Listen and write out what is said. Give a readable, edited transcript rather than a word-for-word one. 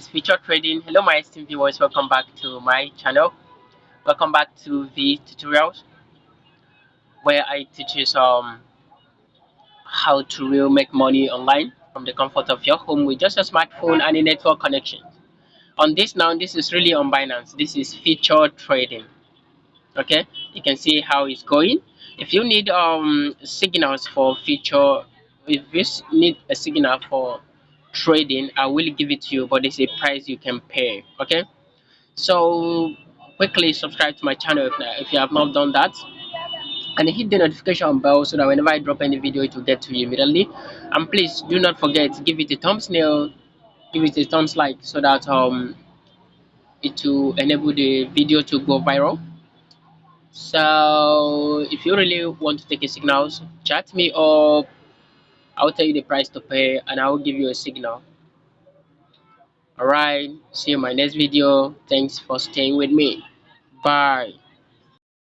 is Future Trading. Hello my esteemed viewers, welcome back to my channel. Welcome back to the tutorials where I teach you how to really make money online from the comfort of your home with just a smartphone and a network connection. On this now, this is really on Binance. This is Future Trading. Okay, you can see how it's going. If you need signals for future, if you need a signal for trading, I will give it to you, but there's a price you can pay. Okay, so quickly subscribe to my channel if you have not done that, and hit the notification bell so that whenever I drop any video it will get to you immediately. And please do not forget to give it a thumbnail, give it a thumbs like, so that it will enable the video to go viral. So if you really want to take a signals, chat me up. I'll tell you the price to pay and I'll give you a signal. Alright, see you in my next video. Thanks for staying with me. Bye.